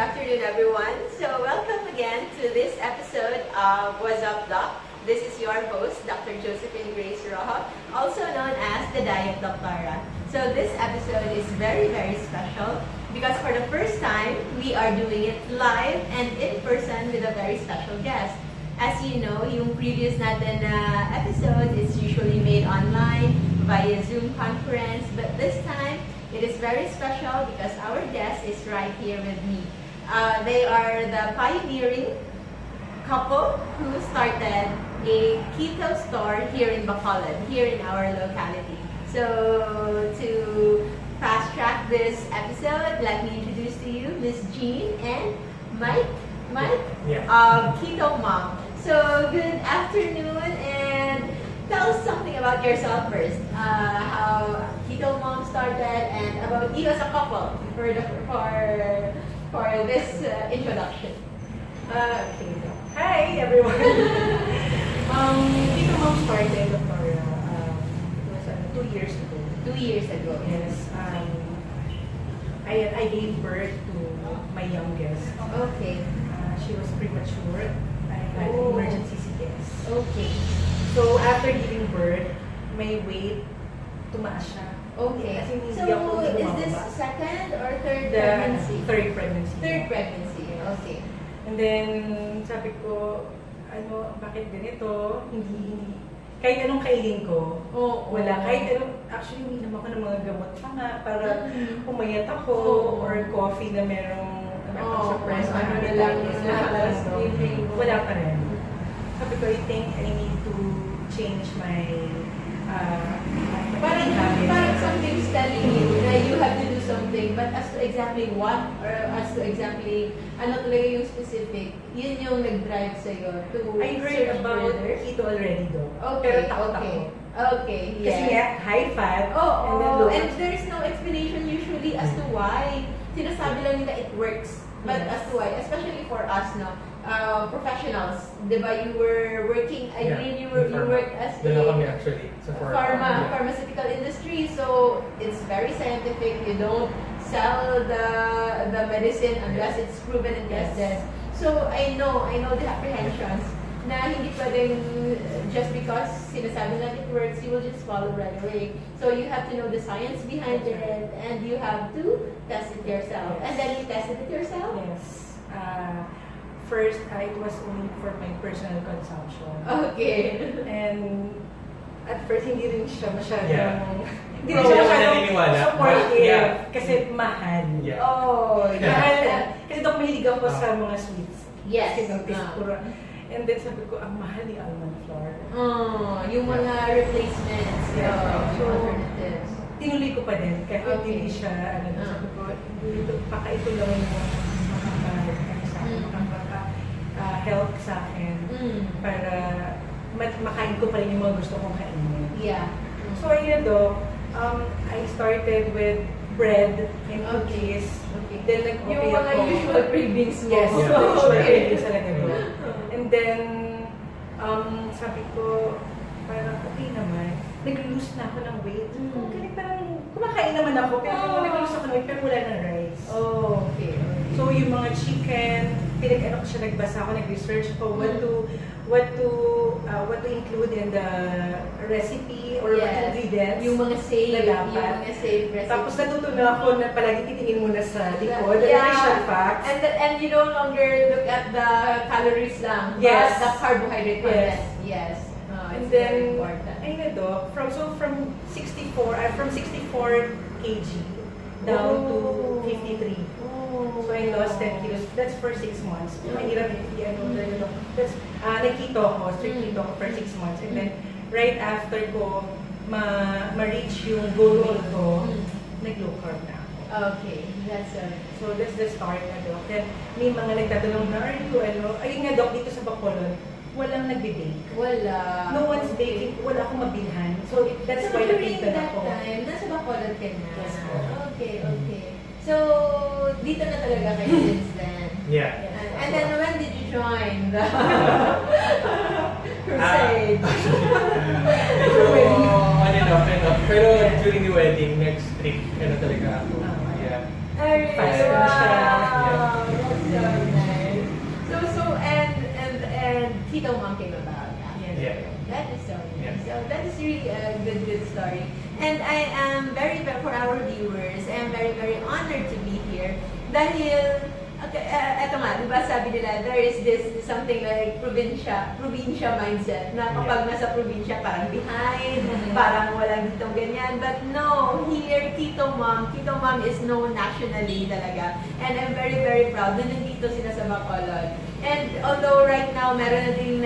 Good afternoon, everyone. So welcome again to this episode of What's Up Doc. This is your host, Dr. Josephine Grace Rojo, also known as the Diet Doctora. So this episode is very, very special because for the first time, we are doing it live and in person with a very special guest. As you know, yung previous natin na episode is usually made online via Zoom conference, but this time, it is very special because our guest is right here with me. They are the pioneering couple who started a keto store here in Bacolod, here in our locality. So to fast track this episode, let me introduce to you Miss Jean and Mike. Keto Mom. So good afternoon, and tell us something about yourself first. How Keto Mom started, and about you as a couple for this introduction. Okay. Hi everyone. Keto Mom started, Doctora, it was 2 years ago. 2 years ago. Yes. I gave birth to my youngest. Okay. She was premature. I had emergency CS. Okay. So after giving birth, my weight tumaas siya. Okay. As in, So hindi ako is this bumababa. second or third The pregnancy? third pregnancy. Third pregnancy. Okay. And then, sabi ko, bakit ganito? Hindi, kahit anong kainin ko, wala. Kahit anong, actually, uminom ako ng mga gamot pa nga, para pumayat ako, or coffee na merong, suppress, ano na lang, wala pa rin. Sabi ko, I think I need to change my Parang something's telling you na you have to do something, but as to exactly what, or as to exactly ano talaga yung specific, yun yung nag-drive sa'yo to I heard about keto already though. Okay, Pero takot okay. ako. Okay, yes. Kasi nga, high fat, and then low. And there's no explanation usually as to why. Sinasabi lang nila it works. But Yes. as to why, especially for us, no, professionals, di ba, you were working, I mean, you worked as kami actually sa pharmaceutical industry, so it's very scientific. You don't sell the medicine unless it's proven and tested. So I know the apprehensions na hindi pwedeng just because sinasabi na it works, you will just follow right away. So you have to know the science behind it, and you have to test it yourself. Yes. And then you tested it yourself? Yes. First, it was only for my personal consumption. Okay. And at first, hindi rin siya masyadong... Yeah. Hindi rin siya masyadong supportive. Yeah. Kasi mahal. Yeah. Mahal. Kasi daw mahilig ako sa mga sweets. Yes. Kasi and then sabi ko, ang mahal ni almond flour. Yung mga replacements, So, alternatives. tinuloy ko pa din. Kahit Okay. hindi siya, sabi ko, baka ito lang yung makaka-help sa akin. Para makain ko pa rin yung mga gusto kong kainin. Yeah. So, ayun I started with bread and cookies. Okay. Then, nag-okay Yung mga ako. usual cravings mo. Yes, Yeah. usual Okay. cravings talaga doon. And then, sabi ko, parang okay naman. Nag-lose na ako ng weight. Kasi parang kumakain naman ako, pero nag-lose ako ng weight, pero wala ng rice. Okay. So, yung mga chicken, pinag-ano ko siya, nagbasa ako, nag-research ko what to include in the recipe or what ingredients. Yung mga safe, na dapat. yung mga safe recipes. Tapos natuto na ako na palagi titingin muna sa likod, the nutrition facts. And you no longer look at the calories lang, Yes. but the carbohydrate content. Yes. And It's then, very important. ayun na do, from 64 kg down to 53. So I lost 10 kilos. That's for 6 months. Mahirap that's nag-keto ako, strict keto ako for 6 months. And then, right after ko ma-reach yung goal weight ko, nag-low carb na ako. Okay, So that's the start na doc. Then, may mga nagtatanong na, ayun nga doc, dito sa Bacolod, walang nagbe-bake. wala. No one's baking, wala akong mabilhan. So that's why during napitan that ako. time, nasa Bacolod ka na. Yes, po. Okay. So, dito na talaga kayo since then. Yeah. And then when did you join the crusade? Pero during the wedding, next trip, talaga ako. Yeah. Fast na siya. Wow. very, very honored to be here. Dahil, eto nga, di ba sabi nila, there is this something like probinsya mindset, na kapag nasa probinsya, parang behind, parang walang ditong ganyan. But no, here, Tito Mom is known nationally talaga. And I'm very, very proud na nandito sila sa Bacolod. And although right now, meron na din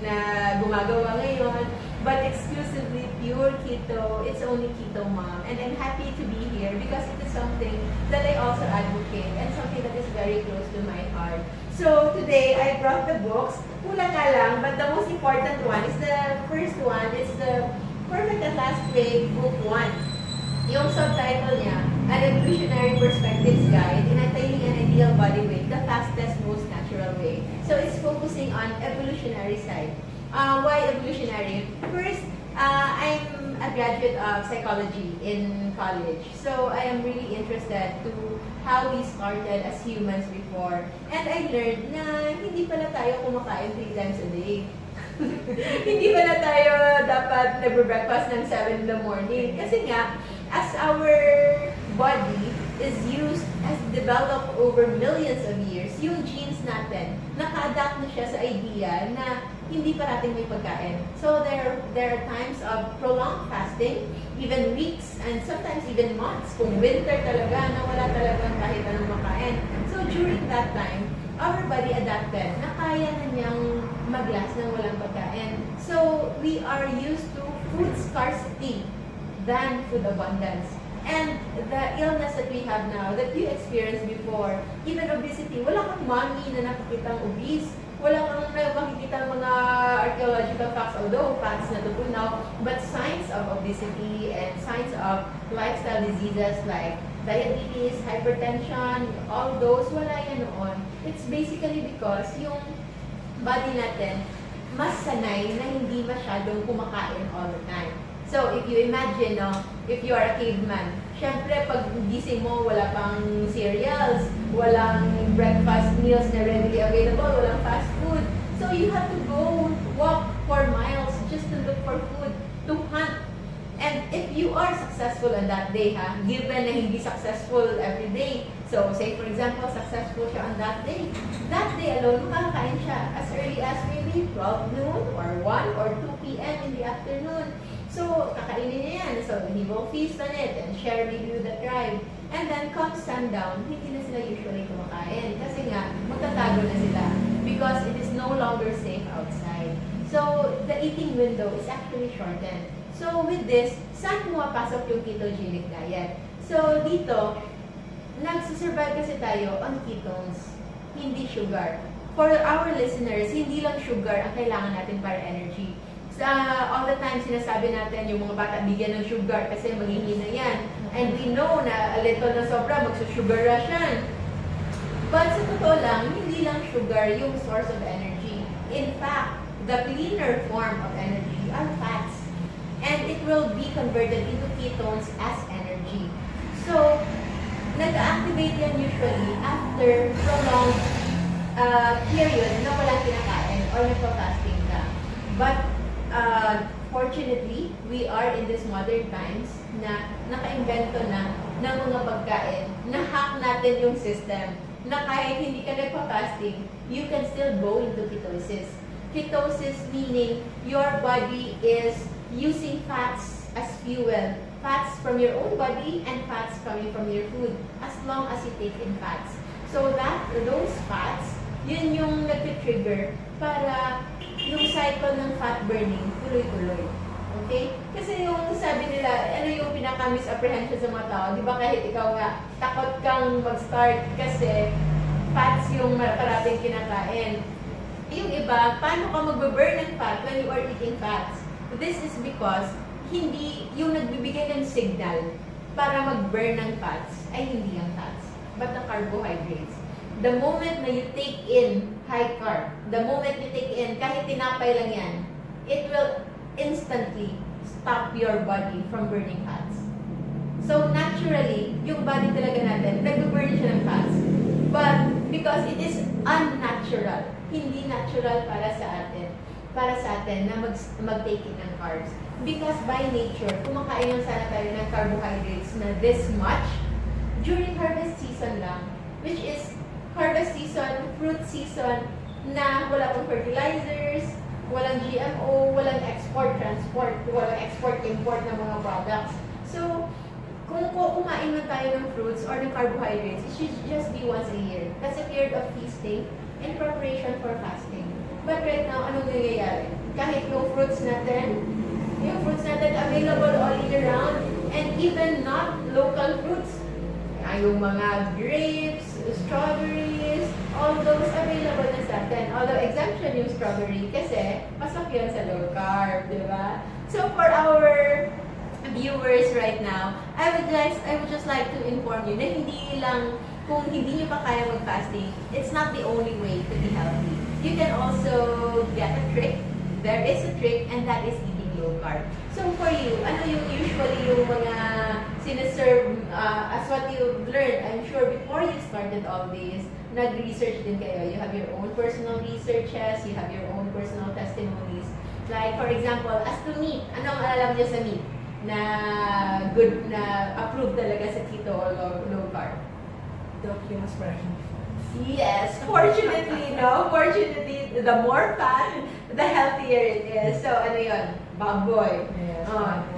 na gumagawa ngayon, but exclusively pure keto, it's only Keto Mom. And I'm happy to be here because it is something that I also advocate and something that is very close to my heart. So today, I brought the books. Kulang nga lang, but the most important one is the first one. It's the Perfect at Last Weight Book 1. Yung subtitle niya, An Evolutionary Perspectives Guide in Attaining an Ideal Body Weight, the Fastest, Most Natural Way. So it's focusing on evolutionary side. Why evolutionary? First, I'm a graduate of psychology in college. So I am really interested to how we started as humans before. And I learned na hindi pala tayo kumakain 3 times a day. Hindi pala tayo dapat nagbe-breakfast ng 7 in the morning. Kasi nga, as our body is used, has developed over millions of years, yung genes natin, naka-adapt na siya sa idea na hindi parating may pagkain. So there are times of prolonged fasting, even weeks, and sometimes even months, kung winter talaga, na wala talagang kahit anong makain. So during that time, our body adapted na kaya na niyang mag-last ng walang pagkain. So we are used to food scarcity than food abundance. And the illness that we have now, that you experienced before, even obesity, wala kang mommy na nakikitang obese, wala kang makikita mga archaeological facts, although facts na tutunaw, but signs of obesity and signs of lifestyle diseases like diabetes, hypertension, all those, wala yan noon. It's basically because yung body natin mas sanay na hindi masyadong kumakain all the time. So, if you imagine, if you are a caveman, syempre, pag gising mo, wala pang cereals, walang breakfast meals na readily available, walang fast food. So, you have to go walk for miles just to look for food, to hunt. And if you are successful on that day, given na hindi successful every day, so say for example, successful siya on that day alone, makakain siya as early as maybe 12 noon or 1 or 2 p.m. in the afternoon. So, kakainin niya yan. So, he will feast on it and share maybe with the tribe. And then, come sundown, hindi na sila usually kumakain. Kasi nga, magtatago na sila because it is no longer safe outside. So, the eating window is actually shortened. So, with this, saan pumapasok yung ketogenic diet? So, dito, nagsusurvive kasi tayo on ketones, hindi sugar. For our listeners, hindi lang sugar ang kailangan natin para energy. All the time sinasabi natin yung mga bata bigyan ng sugar kasi maghihina yan. And we know na a little na sobra, magsusugar rush yan. But sa totoo lang, hindi lang sugar yung source of energy. In fact, the cleaner form of energy are fats. And it will be converted into ketones as energy. So, nag-activate yan usually after prolonged period na walang kinakain or nagpa-fasting ka. But fortunately, we are in these modern times na naka-invento na ng mga pagkain, na-hack natin yung system, na kahit hindi ka nagpa-fasting, you can still go into ketosis. Ketosis meaning your body is using fats as fuel. Fats from your own body and fats coming from your food, as long as you take in fats. So those fats, yun yung nag-trigger para yung cycle ng fat burning tuloy-tuloy. Okay? Kasi yung sabi nila, ano yung pinaka-misapprehension sa mga tao, di ba kahit ikaw nga, takot kang mag-start kasi fats yung parating kinakain. Yung iba, paano ka mag-burn ng fat when you are eating fats? This is because hindi yung nagbibigay ng signal para mag-burn ng fats ay hindi ang fats, but the carbohydrates. The moment na you take in high carb, the moment you take in, kahit tinapay lang yan, it will instantly stop your body from burning fats. So naturally, yung body talaga natin, nag-burn siya ng fats. But because it is unnatural, hindi natural para sa atin, para sa atin na mag-take in ng carbs. Because by nature, kumakain lang sana tayo ng carbohydrates na this much during harvest season lang. Which is harvest season, fruit season, na wala pang fertilizers, walang GMO, walang export-transport, walang export-import ng mga products. So, kung kumain man tayo ng fruits or ng carbohydrates, it should just be once a year. That's a period of feasting in preparation for fasting. But right now, anong nangyayari? Kahit yung fruits natin available all year round, and even not local fruits, yung mga grapes, strawberries, all those available na sa atin. Although exemption yung strawberry kasi pasok yun sa low carb, di ba? So for our viewers right now, I would just like to inform you na hindi lang, kung hindi nyo pa kaya mag-fasting, it's not the only way to be healthy. You can also get a trick. There is a trick, and that is eating low carb. So for you, ano yung usually yung mga sinaserve, as what you've learned, I'm sure before you started all this, nag-research din kayo. You have your own personal researches, you have your own personal testimonies. Like for example, as to meat, anong alam niyo sa meat na good, na approved talaga sa keto or low carb? Human sprouting. Yes, fortunately, the more fat, the healthier it is. So, ano yun? Baboy. Yes,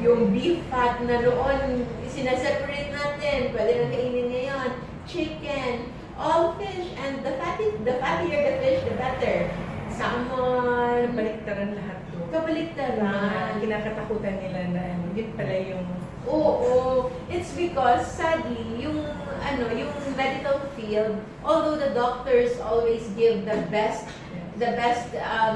Yung beef fat na noon, sinaseparate natin. Pwede na kainin ngayon. Chicken, all fish, and the fattier the fish, the better. Salmon. Kabaliktaran lahat to. Kabaliktaran. Kinakatakutan nila na yun pala yung... Oo. It's because, sadly, yung medical field, although the doctors always give the best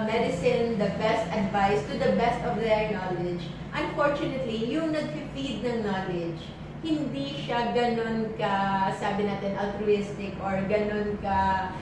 medicine, the best advice to the best of their knowledge, unfortunately, yung nag-feed ng knowledge, hindi siya ganun ka, sabi natin, altruistic or ganun ka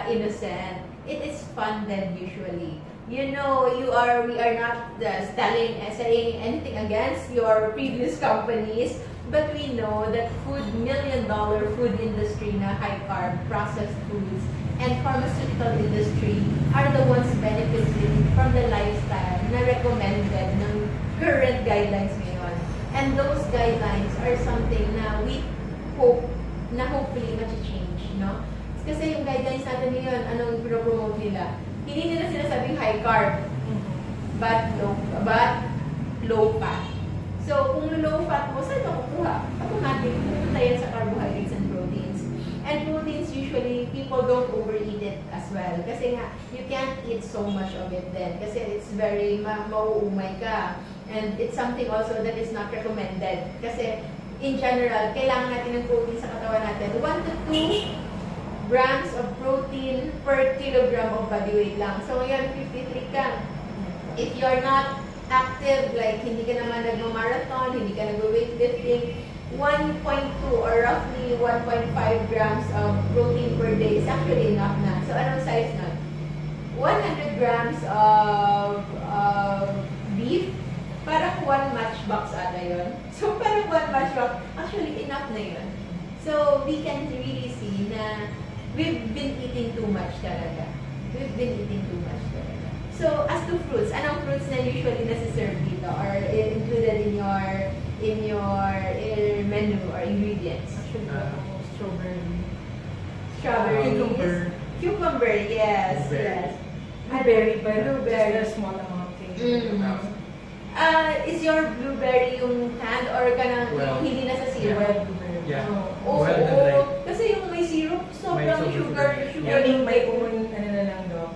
innocent. It is funded usually. You know, we are not saying anything against your previous companies, but we know that million-dollar food industry na high-carb processed foods and pharmaceutical industry are the ones benefiting from the lifestyle na recommended ng current guidelines ngayon. And those guidelines are something na we hope na hopefully ma-change, no? Kasi yung guidelines natin ngayon, anong promote nila? Hindi nila sinasabing high carb, but low fat. So, kung low fat mo, saan mo kukuha? Automatic, pupunta yan sa carbohydrates and proteins. And proteins, usually, people don't overeat it as well. Kasi nga, you can't eat so much of it then. Kasi it's very, mauumay ka. And it's something also that is not recommended. Kasi, in general, kailangan natin ng protein sa katawan natin. 1 to 2 grams of protein per kilogram of body weight lang. So, ngayon, 53 ka. If you're not active, like hindi ka naman nagmamarathon, hindi ka nag-weightlifting, 1.2 or roughly 1.5 grams of protein per day is actually enough na. So, anong size nun? 100 grams of beef, parang 1 matchbox ata yun. So, parang 1 matchbox, actually enough na yun. So, we can really see na we've been eating too much talaga. We've been eating too much talaga. So, as to fruits, anong fruits na usually nasa-serve dito or included in your menu or ingredients? Actually, strawberry. Strawberry. Cucumber, yes. Yes. Blueberry, but Blueberry. just a small amount. Is your blueberry yung canned or yung hindi na sa syrup? Yeah. Oo. Well and dry. Kasi yung may syrup, sobrang May sugar. Yung may own, ano na lang do?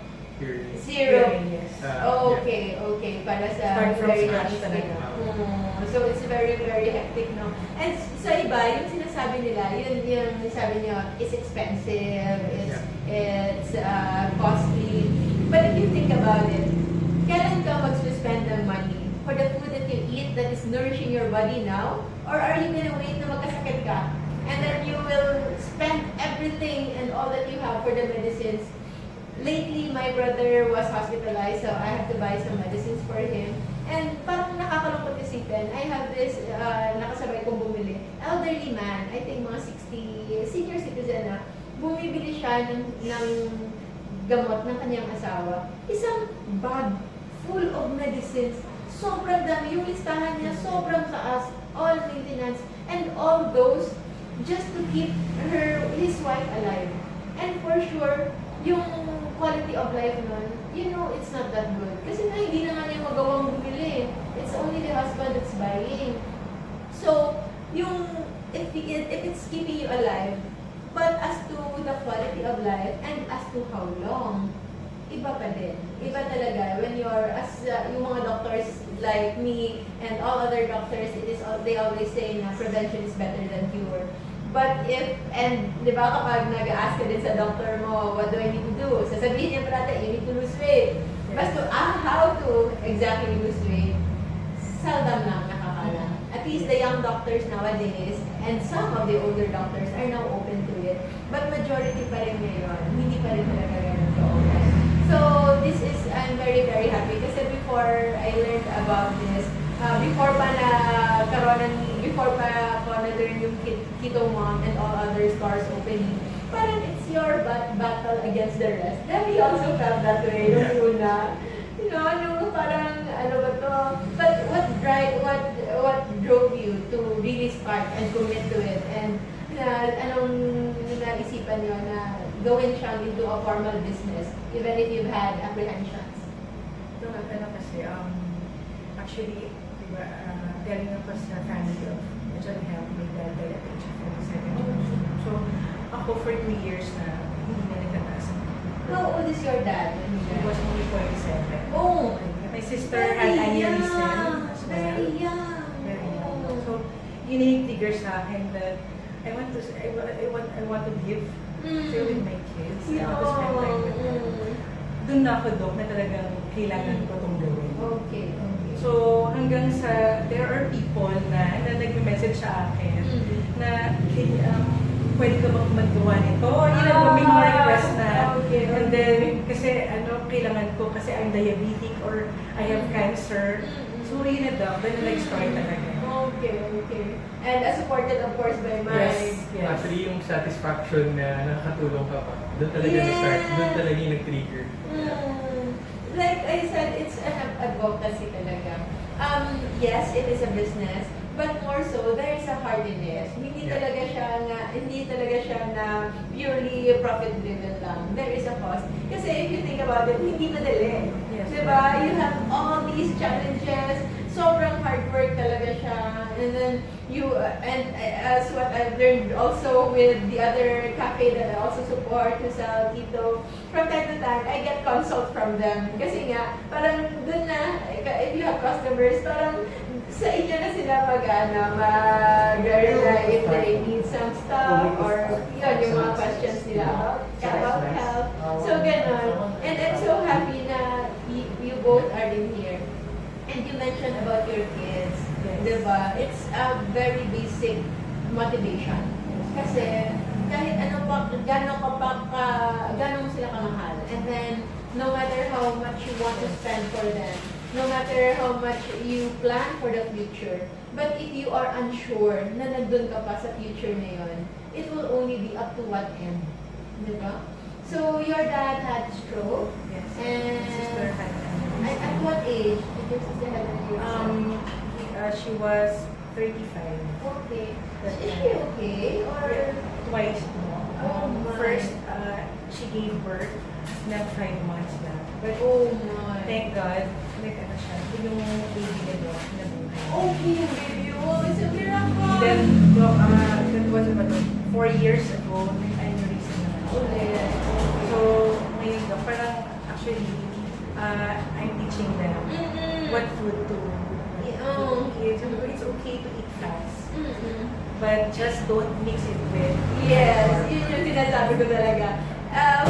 Syrup. Yes. Okay. Para sa Start from very scratch hectic. talaga. So it's very, very hectic, no? And sa iba, yung sinasabi nila, yung sabi niyo, is expensive, it's costly. But if you think about it, kailan ka mag-spend ng money for the food that you eat that is nourishing your body now? Or are you gonna wait na magkasakit ka? And then you will spend everything and all that you have for the medicines. Lately, my brother was hospitalized, so I have to buy some medicines for him. And parang nakakalungkot isipin, I have this, nakasabay kong bumili, elderly man, I think mga 60, senior citizen na, bumibili siya ng gamot ng kanyang asawa. Isang bag full of medicines. Sobrang dami. Yung listahan niya, sobrang taas. All maintenance. And all those just to keep his wife alive. And for sure, yung quality of life nun, it's not that good. Kasi nga, hindi na nga niya magawang bumili. It's only the husband that's buying. So, if it's keeping you alive, but as to the quality of life and as to how long, iba pa din. Iba talaga when yung mga doctors like me and all other doctors, they always say na prevention is better than cure. But di ba kapag nag-ask ka din sa doctor mo, what do I need to do? Sasabihin niya parata, you need to lose weight. Basta how to exactly lose weight, seldom lang nakakala. At least the young doctors nowadays, and some of the older doctors are now open to it. But majority pa rin ngayon, hindi pa rin talaga ganun ka-open. So, I'm very, very happy kasi before I learned about this, before pa ako na-learn yung Keto Mom and all other stores opening, parang it's your battle against the rest. Then we also felt that way nung una. Parang, ano ba to? But what drove you to really start and commit to it? And anong naisipan nyo na gawin siyang into a formal business, even if you've had apprehensions? Kasi, actually, diba, galing ako sa family of John Health, may dad at age of 47. So, ako for 2 years na hindi na nagkataas. How old is your dad? He was only 47. Oh! My sister had aneurysm as well. Very young. Very young. So, yun yung trigger sa akin that I want to live still with my kids. I want to spend time with them. Doon na ako, Doc, na talagang kailangan ko itong gawin. Okay. So, hanggang there are people na nag-message sa akin na pwede ka bang magawa nito? May more request na. Okay. And then, kasi kailangan ko kasi I'm diabetic or I have cancer. So, yun na daw. Then, nag-start talaga. Okay. And supported, of course, by my... Yes. Actually, yung satisfaction na nakakatulong ka pa, doon talaga na-start, doon talaga yung nag-trigger. Like I said, it's an advocacy talaga. Yes, it is a business, but more so, there is a heart in it. Hindi talaga siya na purely profit-driven lang. There is a cost. Kasi if you think about it, hindi madali. Yes. Diba? You have all these challenges, sobrang hard work talaga siya. And then as what I've learned also with the other cafe that I also support to sell keto, from time to time, I get consult from them. Kasi nga, parang dun na, if you have customers, parang sa inyo na sila mag-verify if they need some stuff or yung mga questions nila about health. So, ganon. And I'm so happy na you both are in here. And you mentioned about your kids, diba? It's a very basic motivation. Kasi kahit gano'n mo sila kamahal. And then, no matter how much you want to spend for them, no matter how much you plan for the future, but if you are unsure na nandun ka pa sa future na yun, it will only be up to what end. Diba? So, your dad had stroke. Yes. And My sister had at what age did your sister have aneurysm? she was 35. Okay. Is she okay? Or Twice. Oh my. First, she gave birth na 5 months na. But oh my. thank God, siya. Yung baby na doon, nabuhay. Okay, yung baby. Oh, it's a miracle. Then, that was about 4 years ago, nag-aneurysm na. Ulit. So, ngayon, parang actually, I'm teaching them what food to eat. It's okay to eat fast. But just don't mix it with... Yes, yun yung sinasabi ko talaga.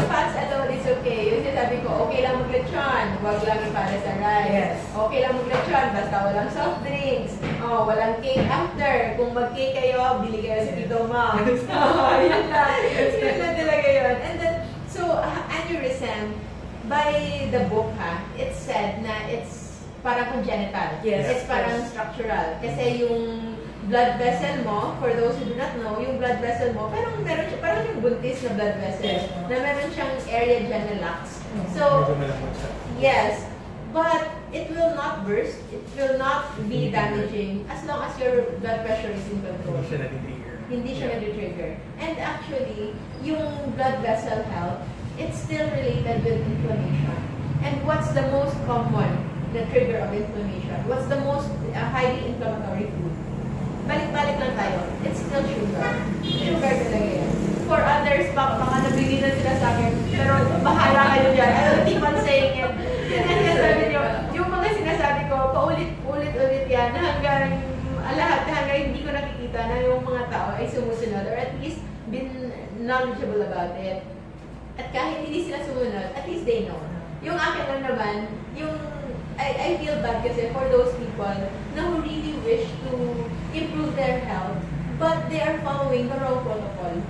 Fats alone is okay. Yung sinasabi ko, okay lang mag-lechon, huwag lang ipala sa rice. Yes. Okay lang mag-lechon, basta walang soft drinks. Walang cake after. Kung mag-cake kayo, bili kayo sa Keto Mom. Yun lang. Yun lang talaga yun. And then, so, aneurysm, by the book, it's said na it's parang congenital. Yes. It's parang structural. Kasi yung blood vessel mo, for those who do not know, yung blood vessel mo, meron siya, parang yung buntis na blood vessel, na meron siyang area dyan na lax. So, Medyo malambot siya. yes. But it will not burst, it will not be damaging as long as your blood pressure is in control. Hindi siya natitrigger. Hindi siya nadi-trigger. And actually, yung blood vessel health, it's still related with inflammation. And what's the most common, the trigger of inflammation? What's the most highly inflammatory food? Balik-balik lang tayo. It's still sugar. Sugar talaga yan. For others, baka nabigyan na sila sa akin, pero bahala kayo dyan. I will keep on saying it. Yan ang sinasabi nyo. Yung mga sinasabi ko, paulit-ulit yan hanggang hindi ko nakikita na yung mga tao ay sumusunod or at least been knowledgeable about it. At kahit hindi sila sumunod, at least they know. Yung akin lang naman, yung I feel bad kasi for those people na who really wish to improve their health but they are following the wrong protocol.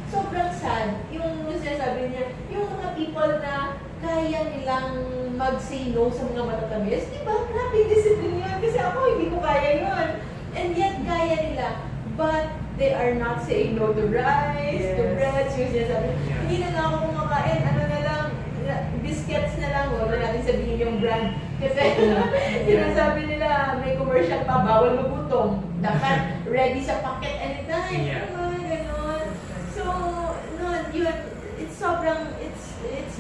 Sobrang sad. Yung sinasabi niya, yung mga people na kaya nilang mag-say no sa mga matatamis, di ba? Grabe discipline yun. Kasi ako, hindi ko kaya yun. And yet, kaya nila. But they are not saying no to rice, to breads, yung sinasabi. Hindi na lang ako kumakain. Ano na lang, biscuits na lang. Huwag na natin sabihin yung brand. Kasi sinasabi nila, may commercial pa, bawal magutom. Dapat ready sa packet anytime. Yeah. Ganon. So, no, yun, it's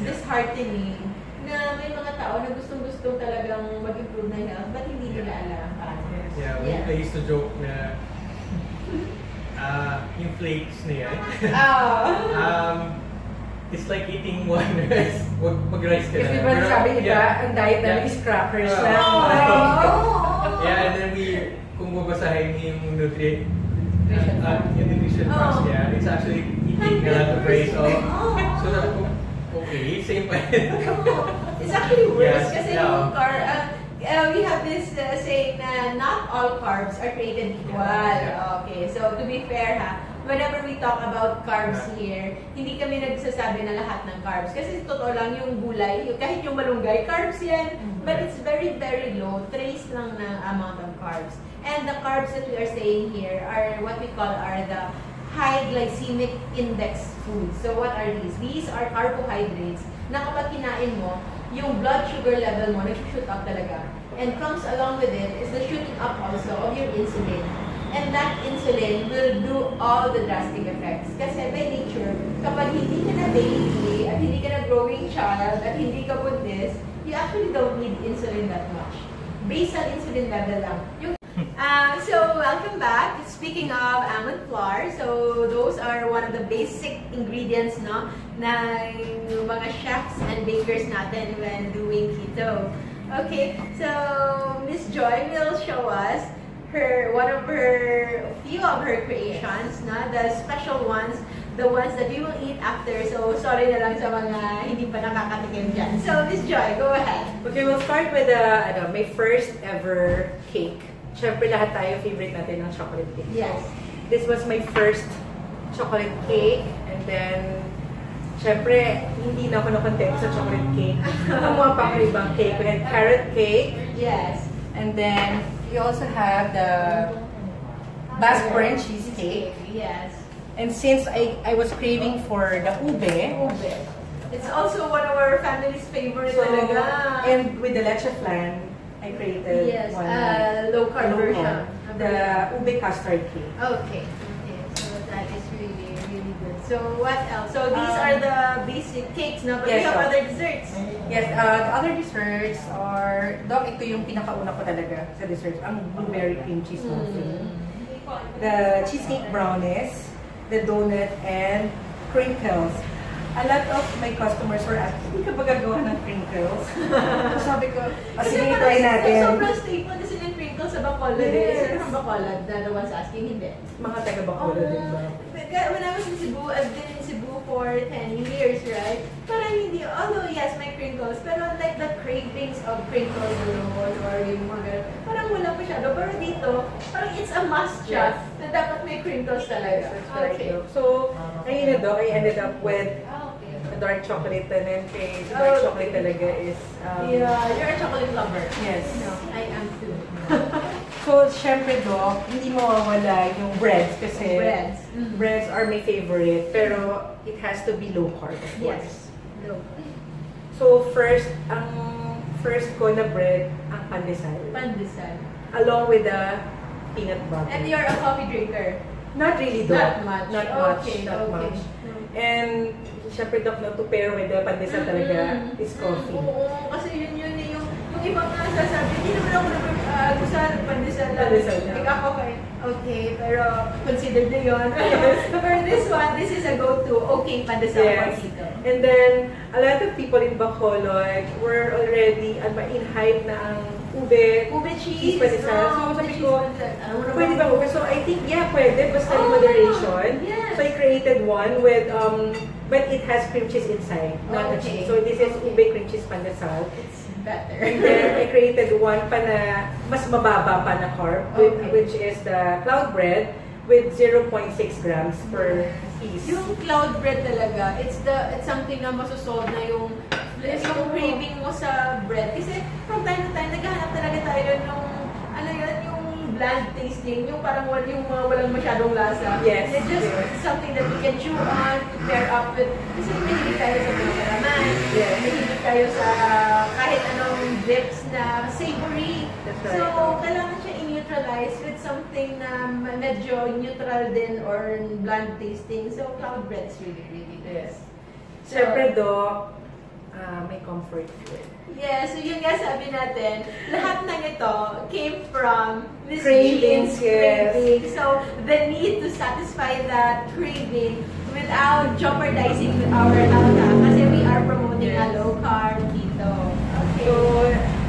disheartening na may mga tao na gustong-gustong talagang mag-improve na health, but hindi nila alam. Yeah, I used to joke na yung flakes na yan. It's like eating one rice. Mag-rice ka na. Kasi diba sabi niya, ang diet namin is crackers lang. Yeah, and then kung babasahin yung nutrition facts niya, it's actually eating a lot of rice. So sabi ko, okay, same pa. It's actually worse Yes, kasi yeah. yung we have this saying na not all carbs are created equal. Yeah. Okay, so to be fair whenever we talk about carbs here, hindi kami nagsasabi na lahat ng carbs. Kasi totoo lang yung gulay, kahit yung malunggay, carbs yan. But it's very, very low. Trace lang ng amount of carbs. And the carbs that we are saying here are what we call the high glycemic index foods. So what are these? These are carbohydrates na kapag kinain mo, yung blood sugar level mo nag-shoot up talaga. And comes along with it is the shooting up also of your insulin. And that insulin will do all the drastic effects. Kasi by nature, kapag hindi ka na baby, at hindi ka na growing child, at hindi ka buntis, you actually don't need insulin that much. Basal insulin level lang. So, welcome back. Speaking of almond flour, so those are one of the basic ingredients na yung mga chefs and bakers natin when doing keto. Okay, so Miss Joy will show us few of her creations, the special ones, the ones that you will eat after. So, sorry na lang sa mga hindi pa nakakatikim dyan. So, Miss Joy, go ahead. Okay, we'll start with my first ever cake. Siyempre, lahat tayo favorite natin ng chocolate cake. Yes. This was my first chocolate cake. And then, siyempre, hindi na ako nakontento sa chocolate cake. Ang mga pang-ibang cake. We had carrot cake. Yes. And then, we also have the Basque burnt cheesecake. Yes. And since I was craving for the ube, It's also one of our family's favorite so, talaga. and with the leche flan, I created one low carb version. The ube custard cake. Okay. So that is really, really good. So what else? So these are the basic cakes na, but we have other desserts. Yes, the other desserts are, ito yung pinakauna ko talaga sa desserts, ang blueberry cream cheese muffin, the cheesecake brownies, the donut, and crinkles. A lot of my customers were asking, hindi ka ba gagawa ng crinkles? So sabi ko, sige, try natin. Sobrang staple kasi ng crinkles sa Bacolod. Is it from Bacolod? The ones asking, hindi. Mga taga Bacolod din ba? When I was in Cebu, I've been in Cebu for 10 years, right? Parang hindi, although yes, may crinkles, pero like the cravings of crinkles or yung mga, parang wala pa siya. Pero dito, parang it's a must siya na dapat may crinkles talaga. Okay. So, I ended up with dark chocolate, and then the dark chocolate talaga is... yeah, you're a chocolate lover. Yes. No, I am too. So, syempre, Doc, hindi mawawala yung breads kasi breads are my favorite, pero it has to be low carb, of course. Yes. No. So, first, ang first ko na bread ang pandesal. Pandesal. Along with the peanut butter. And you're a coffee drinker? Not really, Doc. Not much. Not much. Okay, Not okay. much. And, syempre, Doc, no, to pair with the pandesal talaga is coffee. Oo, kasi yun eh, yung ibang nga sasabi, hindi naman ako gusto ng pandesal lang. Pandesal lang. Like ako okay, pero consider na yun. For this one, this is a go-to, okay, pandesal dito. And then, a lot of people in Bacolod were already in hype na ang ube cheese. pandesal. So, sabi ko, pwede ba ube? So, I think, yeah, pwede, basta in moderation. Yes. So, I created one with, but it has cream cheese inside, not the cheese. So, this is ube cream cheese pandesal. It's better. And then, I created one pa na mas mababa pa na carb, which is the cloud bread with 0.6 grams per piece. Yung cloud bread talaga, it's something na masosolve na yung craving mo sa bread. Kasi from time to time, naghahanap talaga tayo nung, ano yun, yung bland tasting, yung parang yung mga walang masyadong lasa. Yes. It's just something that we can chew on, to pair up with, kasi mahilig tayo sa mga karaman, mahilig tayo sa kahit anong dips na savory. That's right. So, kailangan siya i-neutralize with something na medyo neutral din or bland tasting. So, cloud bread is really, really good. Yes. Siyempre, Doc, may comfort food. Yeah, so yun nga sabi natin, lahat ng ito came from Miss Cravings, Jean's yes. craving. So, the need to satisfy that craving without jeopardizing our health. Kasi we are promoting a low-carb keto. Okay. So,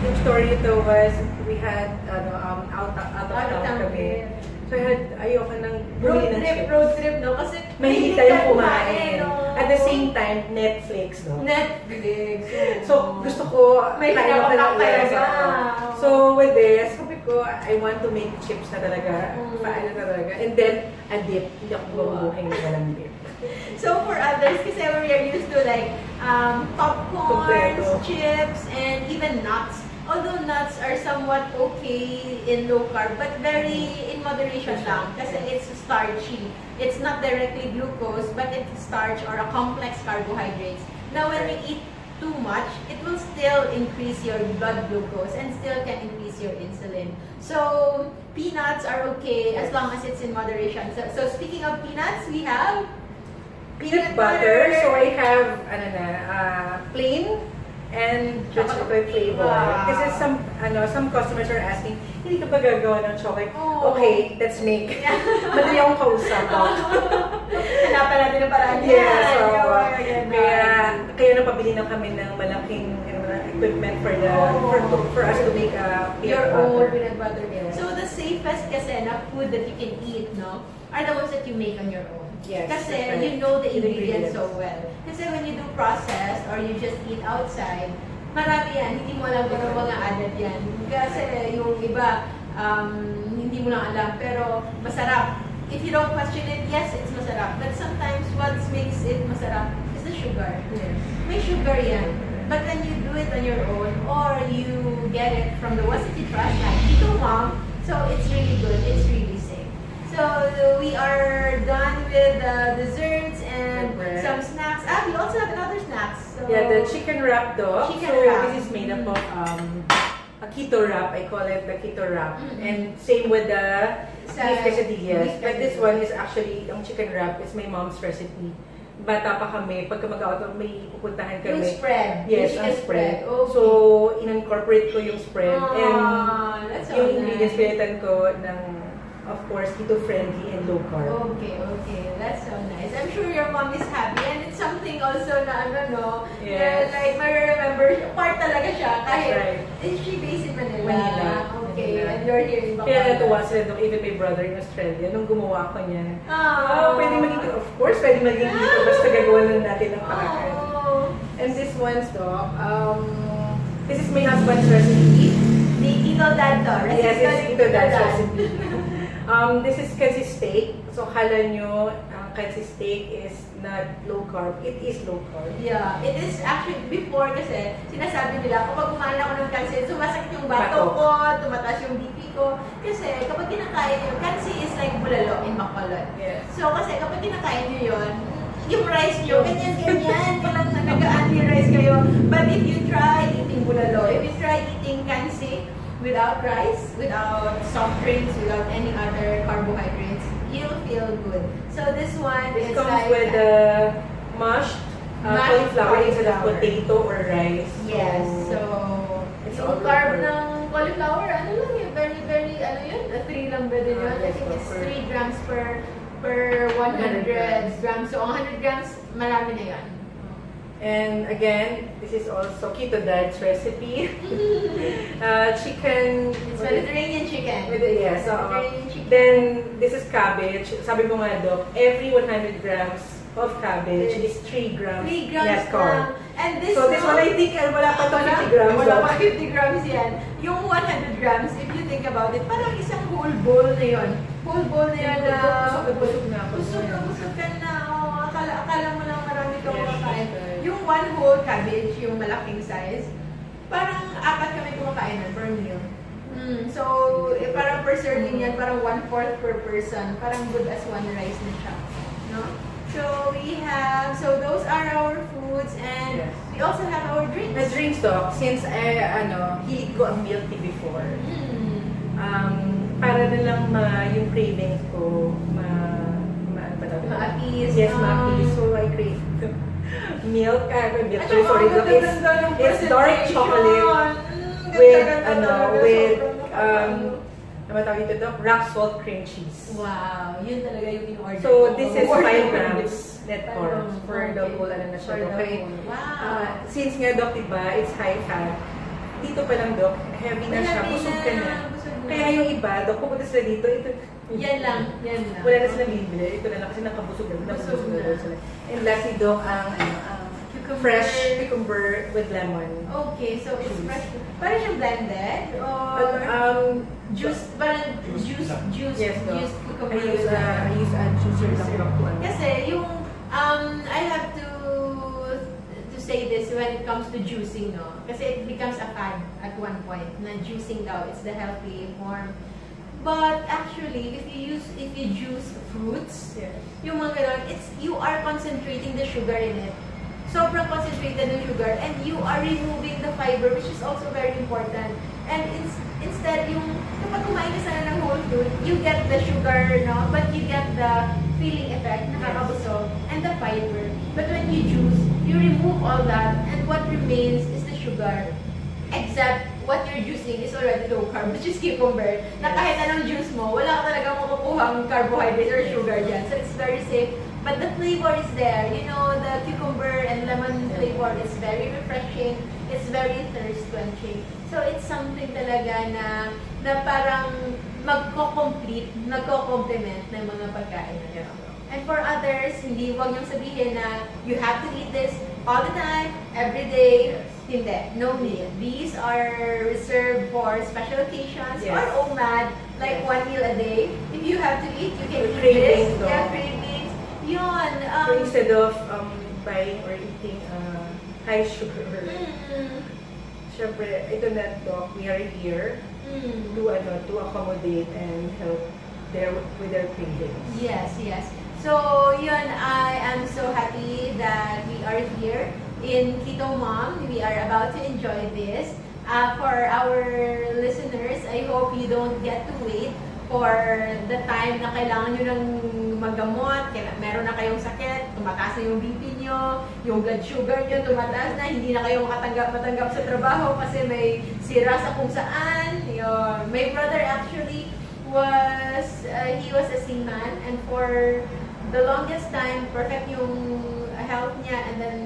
yung story ito was, we had, out of town kami. So, ayoko nang bumili ng chips. Road trip, no? Kasi mahilig tayong kumain. At the same time, Netflix, no? Netflix. So, gusto ko, May kain ako ng pinapakain yes. ka. So, with this, sabi ko, I want to make chips na talaga. Paano talaga. And then, a dip. Hindi ako bumubuhay ng walang dip. So, for others, kasi we are used to like popcorns, chips, and even nuts. Although nuts are somewhat okay in low carb, but very in moderation lang kasi it's starchy. It's not directly glucose, but it's starch or a complex carbohydrates. Now, when we eat too much, it will still increase your blood glucose and still can increase your insulin. So, peanuts are okay as long as it's in moderation. So speaking of peanuts, we have peanut butter. So, I have, plain and chocolate flavor. Wow. Kasi some customers are asking, hindi ka ba gagawa ng chocolate? Oh. Okay, let's make. Madali akong kausap. hanapan natin ang paraan. Yes, kaya napabili na kami ng malaking equipment for us to make your peanut own butter. peanut butter. Yes. So the safest kasi na food that you can eat, no, are the ones that you make on your own. Yes, Kasi that's right. you know the ingredients Ingredients. so well. Kasi when you do processed or you just eat outside, marami yan, hindi mo alam kung ano mga added yan. Kasi yung iba, hindi mo lang alam, pero masarap. If you don't question it, yes, it's masarap. But sometimes what makes it masarap is the sugar. Yes. May sugar yan. But when you do it on your own, or you get it from the ones that you trust, like Tito Mom, so it's really good, it's really safe. So we are done with desserts and some snacks. We also have another snacks. So Yeah, the chicken wrap dog. Chicken So wrap. this is made up of a keto wrap. I call it the keto wrap. Mm-hmm. And same with the Sa beef quesadillas. beef But this quesadillas. one is actually, yung chicken wrap is my mom's recipe. Bata pa kami, pagka mag-out, may pupuntahan yung kami. spread. Yes, yung ang spread. Okay. So, in-incorporate ko yung spread. And That's so yung nice. ingredients pinalitan ko ng, of course, keto-friendly and low carb. Okay, that's so nice. I'm sure your mom is happy, and it's something also na Yes. like may remember, part talaga siya kahit right. is she based in Manila? Manila. Okay, Manila. and you're here in Bacolod. Kaya natuwa sila nung even my brother in Australia, nung gumawa ko niya. Pwede maging, of course, pwede maging dito, basta gagawa lang natin ng paraan. And this one's dog, this is my husband's recipe. The Tito Dad to. Yes, it's Tito ito dad's recipe. This is kasi steak. So, kala nyo, kasi steak is not low carb. It is low carb. Yeah, it is actually, before kasi, sinasabi nila, kapag kumain ako ng kansi, sumasakit yung bato ko, tumataas yung BP ko. Kasi kapag kinakain nyo, kansi is like bulalo in Bacolod. Yes. So kasi kapag kinakain nyo yun, yung rice nyo, ganyan, walang nagagaan yung rice kayo. But if you try eating bulalo, if you try eating kansi without rice, without soft drinks, without any other carbohydrates, you'll feel good. So this one This is comes like with the mashed mashed cauliflower instead of cauliflower. potato or rice. yes. So It's yung all carb over. ng cauliflower, ano lang yun, very, ano yun, 3 lang ba din yun? I Yes, think it's per- 3 grams per 100 grams. So, 100 grams, marami na yan. And again, this is also Keto Dad's recipe. Chicken. It's Mediterranean chicken. Yes. Mediterranean chicken. Then, this is cabbage. Sabi mo nga, Doc, every 100 grams of cabbage is 3 grams 3 grams net carb. lang. And this So, this one, I think, wala pa to 50 grams. Wala Doc. pa 50 grams yan. Yung 100 grams, if you think about it, parang isang whole bowl na yun. Whole bowl na yan na... Busog na ako. Busog ka na. Oh, akala mo lang marami kang Yes, kumakain. right. Yung one whole cabbage, yung malaking size, parang 4 kami kumakain per meal. So, parang per serving yan, parang 1/4 per person. Parang good as one rice na siya. No? So, so those are our foods, and Yes. we also have our drinks. The drinks, Doc, since hilig ko ang milk tea before, para na lang yung cravings ko, ano ba tawag? Ma-appease. Yes, ma-appease. So, I crave milk. Milk, At sorry, saka, Doc. ang ganda ng It's dark presentation. chocolate with, ano ba tawag ito, Doc? Rock salt cream cheese. Wow, yun talaga yung in-order So, ko. this is Order 5 ko. grams net carbs for the Okay. whole, ano na siya, For Doc. the Kaya, whole. Wow. since nga, Doc, diba, it's high fat, dito pa lang, Doc, heavy na siya, Heavy busog na, ka na. busog na. Kaya yung iba, Doc, pupunta sila dito, ito, Yan lang. wala na silang bibili, ito na lang kasi nakabusog na, Busog nakabusog na na. daw sila. And lastly, Doc, ang Cucumber. fresh cucumber with lemon. Okay, so it's Juice. fresh. Parang siyang blended? Or juice? Parang juice? yes, Doc. Juice cucumber. I use a juicer lang, Doc, to ano. Kasi yung, I have to say this when it comes to juicing, no? Kasi it becomes a fad at one point na juicing daw, it's the healthy form. But actually, if you juice fruits, Yes. yung mga ganun, you are concentrating the sugar in it. Sobrang concentrated ng sugar, and you are removing the fiber, which is also very important. And instead, kapag kumain ka sana ng whole fruit, you get the sugar, no? But you get the feeling effect, nakakabusog, and the fiber. But when you juice, you remove all that, and what remains is the sugar. Except, what you're juicing is already low carb, which is cucumber. Na kahit anong juice mo, wala ka talagang makukuhang carbohydrates or sugar dyan. So, it's very safe. But the flavor is there. You know, the cucumber and lemon flavor is very refreshing. It's very thirst quenching. So, it's something talaga na parang magko-complete, nagko-complement ng mga pagkain na ito. And for others, huwag niyong sabihin na you have to eat this all the time, every day. Hindi. No need. These are reserved for special occasions Yes. or OMAD, like Yes. 1 meal a day. If you have to eat, you can For eat cravings, this. no? Yeah, cravings. Yun. So, instead of buying or eating high sugar, syempre, ito na, Doc, we are here to accommodate and help with their cravings. Yes, yes. So, yun, I am so happy that we are here in Keto Mom. We are about to enjoy this. For our listeners, I hope you don't get to wait for the time na kailangan nyo ng maggamot, meron na kayong sakit, tumataas na yung BP nyo, yung blood sugar nyo tumataas na, hindi na kayo matanggap sa trabaho kasi may sira sa kung saan. Yun. My brother actually he was a seaman, and for the longest time, perfect yung health niya, and then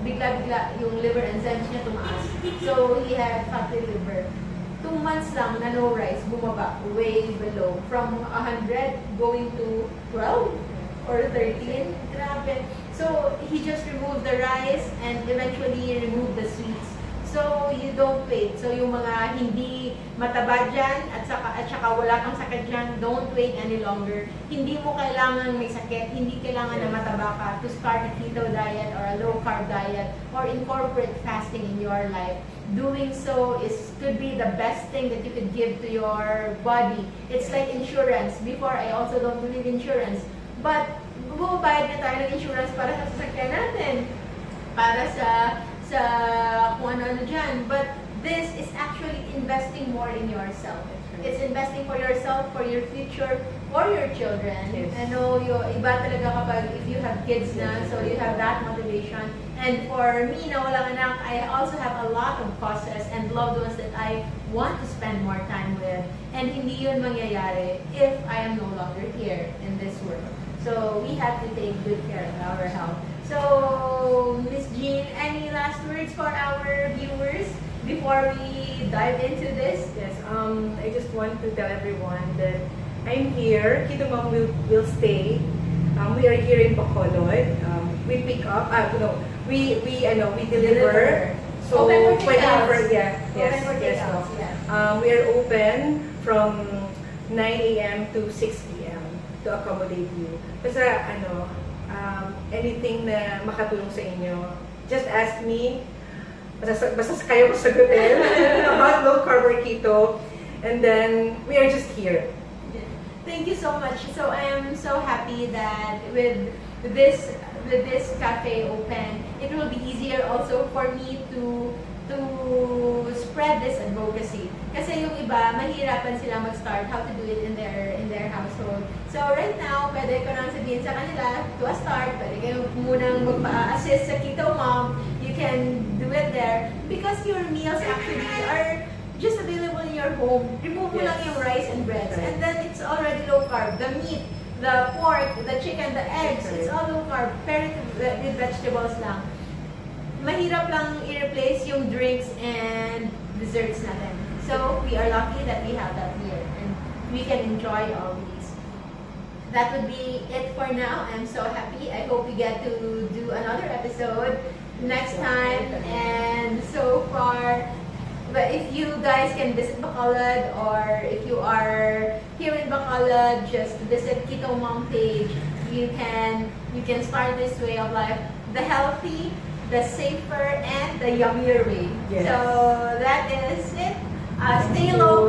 bigla-bigla yung liver enzymes niya tumaas. So, he had fatty liver. 2 months lang na no rice, bumaba, way below. From 100 going to 12 or 13. Grabe. So, he just removed the rice and eventually removed the sweets. So, you don't wait. So, yung mga hindi mataba dyan at saka wala kang sakit dyan, don't wait any longer. Hindi mo kailangan may sakit, hindi kailangan na mataba ka to start a keto diet or a low-carb diet or incorporate fasting in your life. Doing so could be the best thing that you could give to your body. It's like insurance. Before, I also don't believe insurance. But, bumabayad na tayo ng insurance para sa sasakyan natin. Para sa kung ano-ano dyan. But this is actually investing more in yourself. It's investing for yourself, for your future, for your children. Yes. I know iba talaga kapag if you have kids na, so you have that motivation. And for me na walang anak, I also have a lot of causes and loved ones that I want to spend more time with. And hindi yun mangyayari if I am no longer here in this world. So we have to take good care of our health. So Miss Jean, any last words for our viewers before we dive into this? Yes, I just want to tell everyone that I'm here. Kito Mom will stay. We are here in Bacolod. We pick up. We deliver. So Open for takeouts. Yes. We are open from 9 a.m. to 6 p.m. to accommodate you. Basta anything na makatulong sa inyo, just ask me. Basta kayo ko sagutin about low carb or keto. And then, we are just here. Thank you so much. So I am so happy that with this cafe open, it will be easier also for me to spread this advocacy. Kasi yung iba, mahirapan sila mag-start how to do it in their household. So right now, pwede ko nang sabihin sa kanila, to a start, pwede kayo munang magpa-assist sa Keto Mom. You can do it there because your meals actually are just available in your home. Remove mo lang yung rice and breads, and then it's already low carb. The meat, the pork, the chicken, the eggs, it's all low carb. Pair it with vegetables lang. Mahirap lang i-replace yung drinks and desserts natin. So, we are lucky that we have that here and we can enjoy all these. That would be it for now. I'm so happy. I hope we get to do another episode next time. And so far, but if you guys can visit Bacolod, or if you are here in Bacolod, just visit Keto Mom page. You can start this way of life, the healthy, the safer, and the yummier way. Yes. So that is it. Stay low